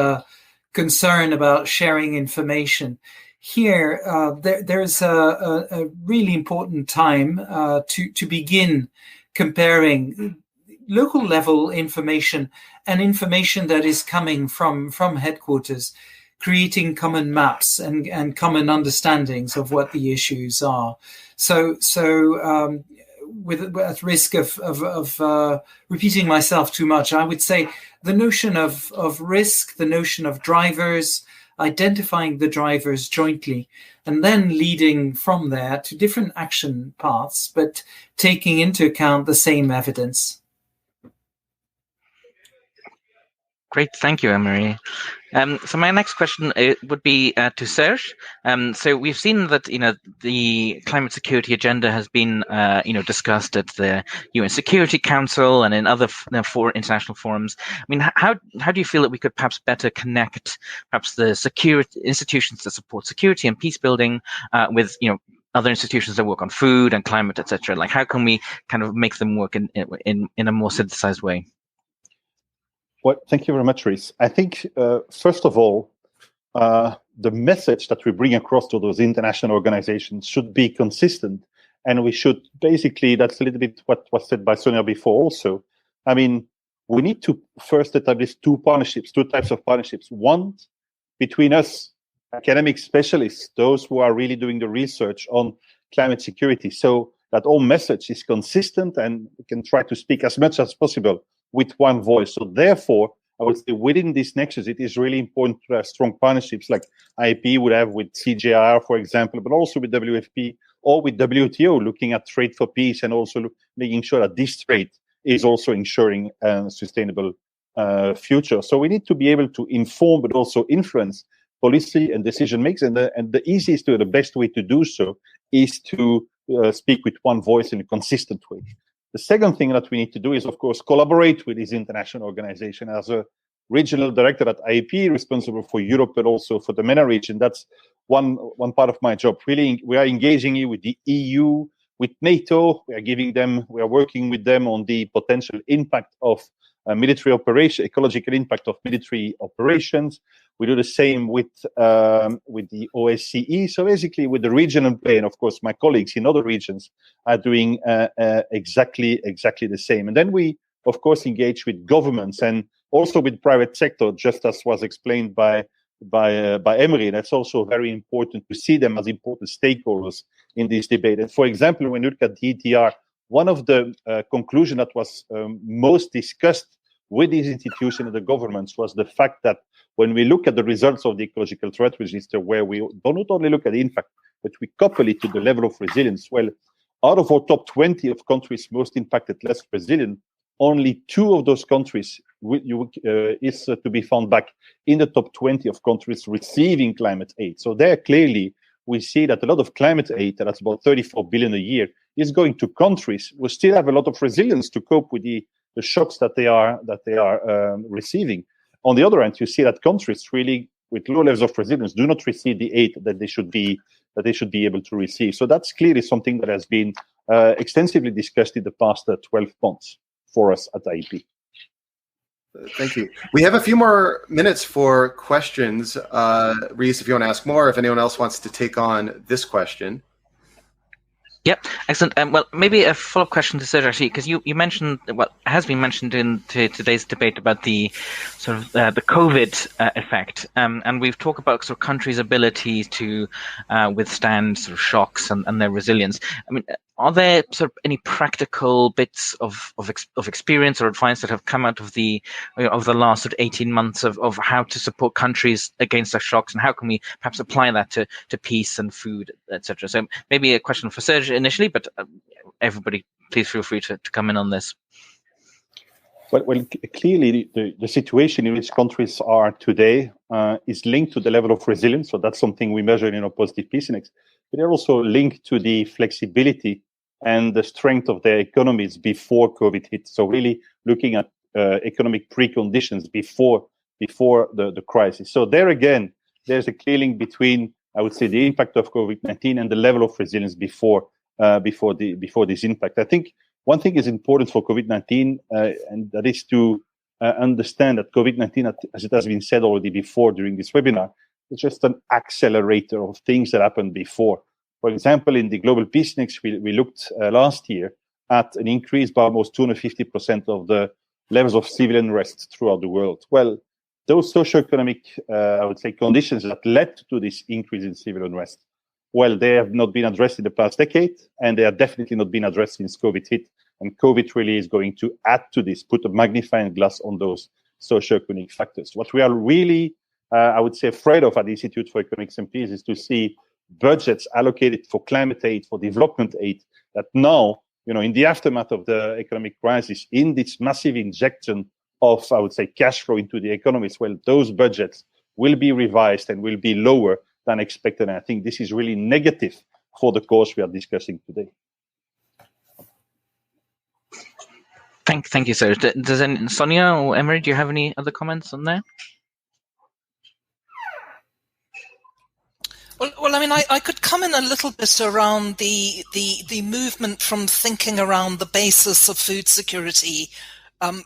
concern about sharing information. Here, there's a really important time to begin comparing local level information and information that is coming from headquarters, creating common maps and common understandings of what the issues are. So at risk of repeating myself too much, I would say the notion of risk, the notion of drivers, identifying the drivers jointly, and then leading from there to different action paths, but taking into account the same evidence.
Great, thank you, Emery. So my next question would be to Serge. So we've seen that the climate security agenda has been discussed at the UN Security Council and in other international forums. I mean, how do you feel that we could perhaps better connect perhaps the security institutions that support security and peace building with other institutions that work on food and climate, etc.? Like, how can we kind of make them work in a more synthesized way?
Well, thank you very much, Reese. I think, first of all, the message that we bring across to those international organizations should be consistent. And we should basically, that's a little bit what was said by Sonia before also. I mean, we need to first establish two types of partnerships. One, between us, academic specialists, those who are really doing the research on climate security, so that all message is consistent and we can try to speak as much as possible with one voice. So therefore, I would say within this nexus, it is really important to have strong partnerships like IEP would have with CGIAR, for example, but also with WFP or with WTO, looking at trade for peace and also making sure that this trade is also ensuring a sustainable future. So we need to be able to inform, but also influence policy and decision makers. And the easiest way, the best way to do so is to speak with one voice in a consistent way. The second thing that we need to do is, of course, collaborate with these international organizations. As a regional director at IEP, responsible for Europe, but also for the MENA region, that's one part of my job. Really, we are engaging with the EU, with NATO. We are working with them on the potential impact of military operation, ecological impact of military operations. We do the same with the OSCE. So basically, with the regional play, and of course, my colleagues in other regions are doing exactly the same. And then we, of course, engage with governments and also with private sector, just as was explained by Emery. And that's also very important to see them as important stakeholders in this debate. And for example, when you look at the ETR, one of the conclusions that was most discussed with these institutions and the governments was the fact that when we look at the results of the ecological threat register, where we do not only look at the impact, but we couple it to the level of resilience. Well, out of our top 20 of countries most impacted, less resilient, only 2 of those countries is to be found back in the top 20 of countries receiving climate aid. So there clearly we see that a lot of climate aid, that's about 34 billion a year, is going to countries who still have a lot of resilience to cope with the shocks that they are receiving. On the other hand, you see that countries really with low levels of resilience do not receive the aid that they should be able to receive. So that's clearly something that has been extensively discussed in the past 12 months for us at IEP.
Thank you. We have a few more minutes for questions. Reese, if you want to ask more, if anyone else wants to take on this question.
Yep, excellent. Well, maybe a follow-up question to Serge, actually, because you mentioned what has been mentioned in today's debate about the sort of the COVID effect, and we've talked about sort of countries' ability to withstand sort of shocks and their resilience. I mean, are there sort of any practical bits of experience or advice that have come out of the last sort of 18 months of how to support countries against such shocks, and how can we perhaps apply that to peace and food, etc.? So maybe a question for Serge initially, but everybody, please feel free to come in on this.
Well, clearly, the situation in which countries are today is linked to the level of resilience. So that's something we measure in our positive peace index. But they're also linked to the flexibility and the strength of their economies before COVID hit. So really looking at economic preconditions before the crisis. So there again, there's a clear link between, I would say, the impact of COVID-19 and the level of resilience before this impact. I think one thing is important for COVID-19, and that is to understand that COVID-19, as it has been said already before during this webinar, is just an accelerator of things that happened before. For example, in the Global Peace Index, we looked last year at an increase by almost 250% of the levels of civil unrest throughout the world. Well, those socioeconomic, I would say, conditions that led to this increase in civil unrest, well, they have not been addressed in the past decade, and they are definitely not been addressed since COVID hit. And COVID really is going to add to this, put a magnifying glass on those socioeconomic factors. What we are really, I would say, afraid of at the Institute for Economics and Peace is to see budgets allocated for climate aid, for development aid, that now, in the aftermath of the economic crisis, in this massive injection of, I would say, cash flow into the economies, well, those budgets will be revised and will be lower than expected. And I think this is really negative for the cause we are discussing today.
Thank you, sir. Does Sonia or Emery, do you have any other comments on that?
Well, I mean, I could comment a little bit around the movement from thinking around the basis of food security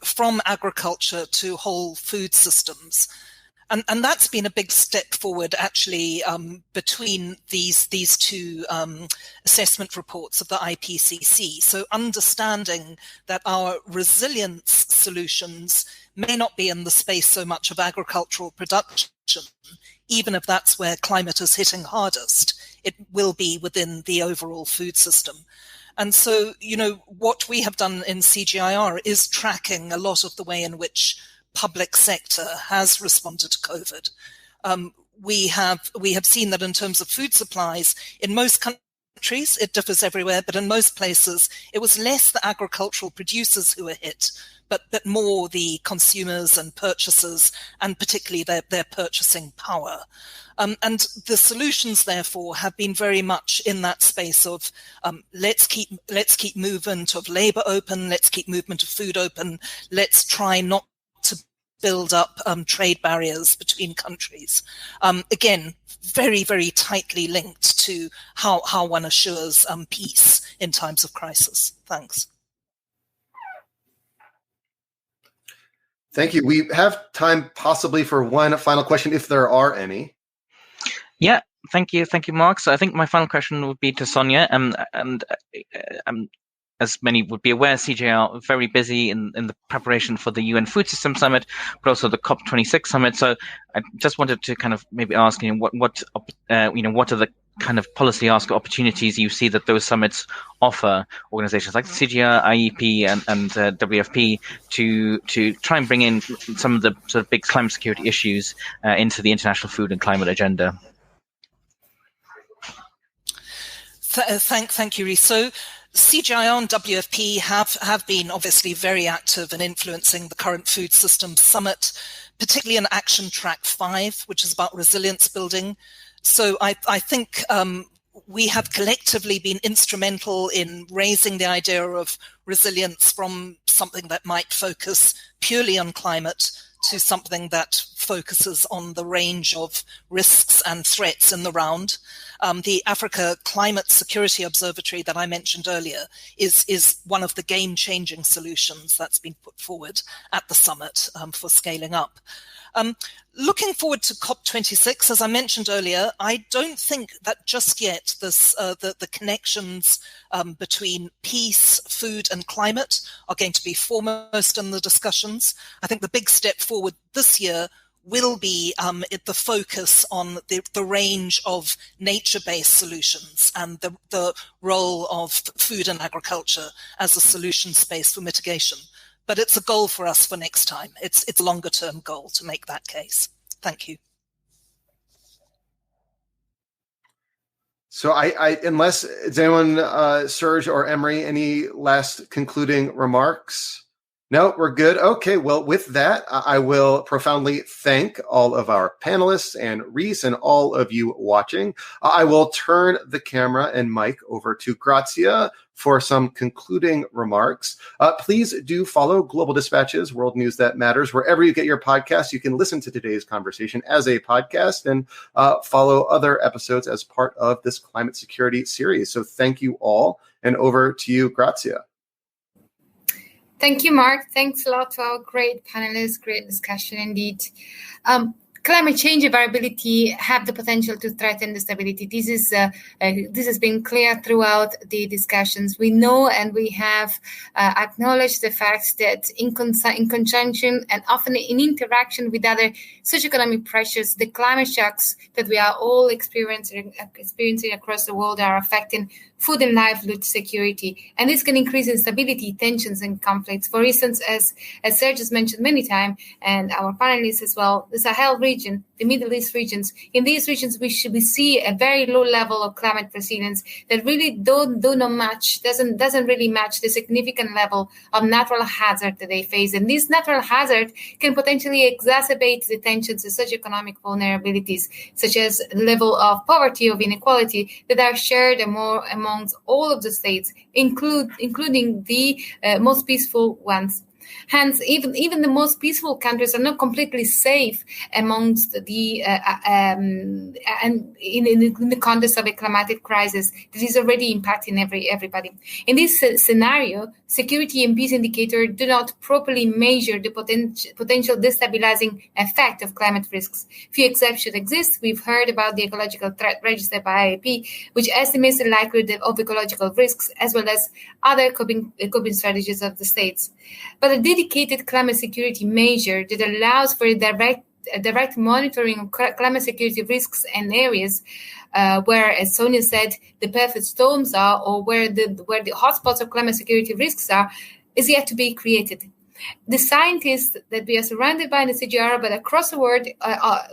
from agriculture to whole food systems. And that's been a big step forward, actually, between these two assessment reports of the IPCC. So understanding that our resilience solutions may not be in the space so much of agricultural production, even if that's where climate is hitting hardest, it will be within the overall food system. And so, what we have done in CGIAR is tracking a lot of the way in which public sector has responded to COVID. We have seen that in terms of food supplies, in most countries, it differs everywhere, but in most places, it was less the agricultural producers who were hit, but more the consumers and purchasers, and particularly their purchasing power. And the solutions, therefore, have been very much in that space of let's keep movement of labor open, let's keep movement of food open, let's try not to build up trade barriers between countries. Again, very, very tightly linked to how one assures peace in times of crisis. Thanks.
Thank you. We have time possibly for one final question, if there are any.
Yeah, thank you, Mark. So I think my final question would be to Sonia, and as many would be aware, CGIAR are very busy in the preparation for the UN Food System Summit, but also the COP26 Summit. So I just wanted to kind of maybe ask, what are the kind of policy ask opportunities you see that those summits offer organizations like CGIAR, IEP, and WFP to try and bring in some of the sort of big climate security issues into the international food and climate agenda.
Thank you, Rhys. So CGIAR and WFP have been obviously very active in influencing the current Food Systems Summit, particularly in Action Track 5, which is about resilience building. So I think we have collectively been instrumental in raising the idea of resilience from something that might focus purely on climate to something that focuses on the range of risks and threats in the round. The Africa Climate Security Observatory that I mentioned earlier is one of the game-changing solutions that's been put forward at the summit for scaling up. Looking forward to COP26, as I mentioned earlier, I don't think that just yet the connections between peace, food and climate are going to be foremost in the discussions. I think the big step forward this year will be the focus on the range of nature-based solutions and the role of food and agriculture as a solution space for mitigation. But it's a goal for us for next time. It's a longer-term goal to make that case. Thank you.
So I unless, is anyone, Serge or Emery, any last concluding remarks? No, we're good. Okay, well, with that, I will profoundly thank all of our panelists and Reese and all of you watching. I will turn the camera and mic over to Grazia for some concluding remarks. Please do follow Global Dispatches, World News That Matters. Wherever you get your podcasts, you can listen to today's conversation as a podcast and follow other episodes as part of this climate security series. So thank you all, and over to you, Grazia.
Thank you, Mark. Thanks a lot to our great panelists, great discussion indeed. Climate change and variability have the potential to threaten the stability. This has been clear throughout the discussions. We know and we have acknowledged the fact that in conjunction and often in interaction with other socioeconomic pressures, the climate shocks that we are all experiencing across the world are affecting food and livelihood security. And this can increase instability, tensions, and conflicts. For instance, as Serge has mentioned many times, and our panelists as well, the Sahel region, the Middle East regions. In these regions, we see a very low level of climate resilience that really doesn't really match the significant level of natural hazard that they face. And this natural hazard can potentially exacerbate the tensions and socioeconomic vulnerabilities, such as the level of poverty, of inequality that are shared amongst all of the states, including the most peaceful ones. Hence, even the most peaceful countries are not completely safe amongst the and in the context of a climatic crisis that is already impacting everybody. In this scenario, security and peace indicators do not properly measure the potential destabilizing effect of climate risks. Few exceptions exist. We've heard about the ecological threat register by IAP, which estimates the likelihood of ecological risks as well as other coping strategies of the states. But a dedicated climate security measure that allows for a direct monitoring of climate security risks and areas where, as Sonia said, the perfect storms are, or where the hotspots of climate security risks are, is yet to be created. The scientists that we are surrounded by in the CGIAR, but across the world,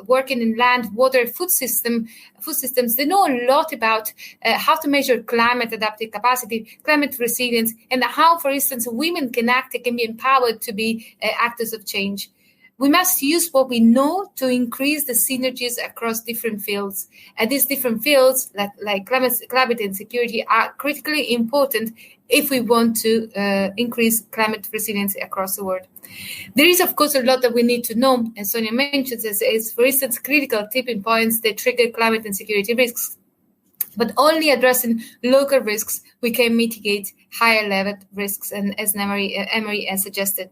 working in land, water, food systems, they know a lot about how to measure climate adaptive capacity, climate resilience, and how, for instance, women can be empowered to be actors of change. We must use what we know to increase the synergies across different fields. And these different fields, like climate and security, are critically important if we want to increase climate resilience across the world. There is, of course, a lot that we need to know, and Sonia mentions as, for instance, critical tipping points that trigger climate and security risks. But only addressing local risks, we can mitigate higher level risks, and as Emery has suggested.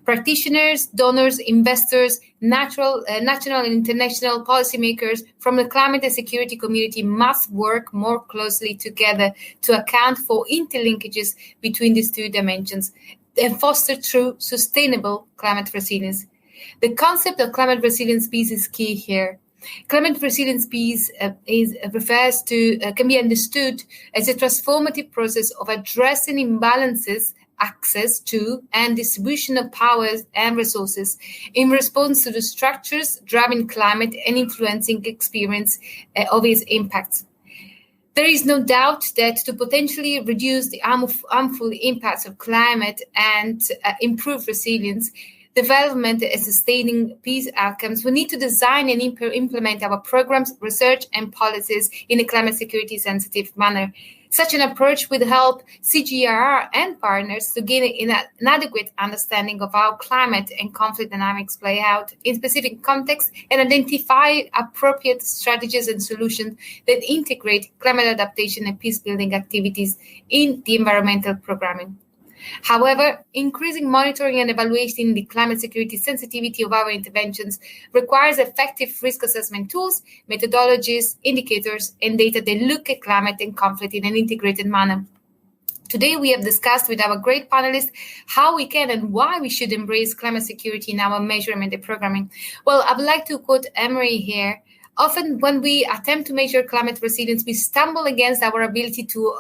Practitioners, donors, investors, national and international policymakers from the climate and security community must work more closely together to account for interlinkages between these two dimensions and foster true sustainable climate resilience. The concept of climate resilience peace is key here. Climate resilience peace can be understood as a transformative process of addressing imbalances, access to and distribution of powers and resources in response to the structures driving climate and influencing experience of its impacts. There is no doubt that to potentially reduce the harmful impacts of climate and improve resilience, development and sustaining peace outcomes, we need to design and implement our programs, research, and policies in a climate security sensitive manner. Such an approach would help CGIAR and partners to gain an adequate understanding of how climate and conflict dynamics play out in specific contexts and identify appropriate strategies and solutions that integrate climate adaptation and peace-building activities in the environmental programming. However, increasing monitoring and evaluating the climate security sensitivity of our interventions requires effective risk assessment tools, methodologies, indicators, and data that look at climate and conflict in an integrated manner. Today, we have discussed with our great panelists how we can and why we should embrace climate security in our measurement and programming. Well, I would like to quote Emery here. Often when we attempt to measure climate resilience, we stumble against our ability to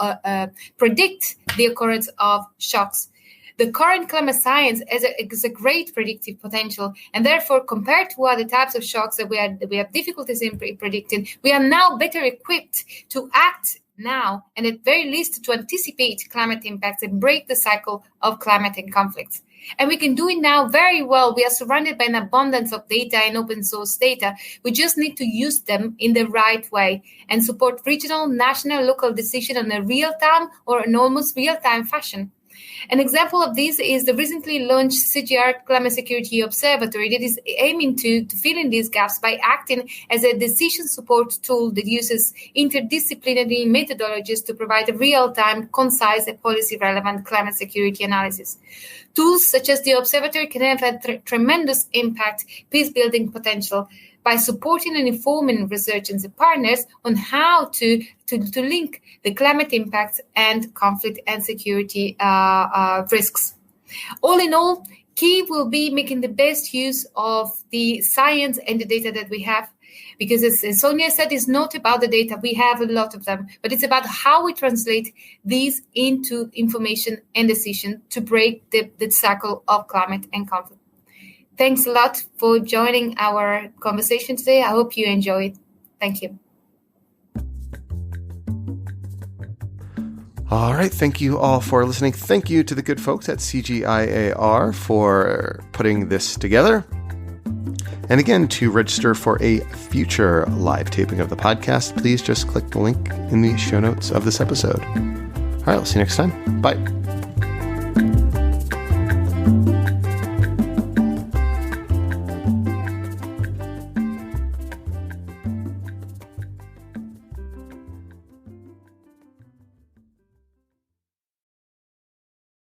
predict the occurrence of shocks. The current climate science is a great predictive potential, and therefore, compared to other types of shocks that we have difficulties in predicting, we are now better equipped to act now, and at very least to anticipate climate impacts and break the cycle of climate and conflicts. And we can do it now very well. We are surrounded by an abundance of data and open source data. We just need to use them in the right way and support regional, national, local decision on a real-time or an almost real-time fashion. An example of this is the recently launched CGIAR Climate Security Observatory that is aiming to fill in these gaps by acting as a decision support tool that uses interdisciplinary methodologies to provide a real-time, concise, and policy-relevant climate security analysis. Tools such as the observatory can have a tremendous impact, peace-building potential, by supporting and informing researchers and partners on how to link the climate impacts and conflict and security risks. All in all, key will be making the best use of the science and the data that we have, because as Sonia said, it's not about the data. We have a lot of them, but it's about how we translate these into information and decision to break the cycle of climate and conflict. Thanks a lot for joining our conversation today. I hope you enjoyed. Thank you.
All right. Thank you all for listening. Thank you to the good folks at CGIAR for putting this together. And again, to register for a future live taping of the podcast, please just click the link in the show notes of this episode. All right. I'll see you next time. Bye.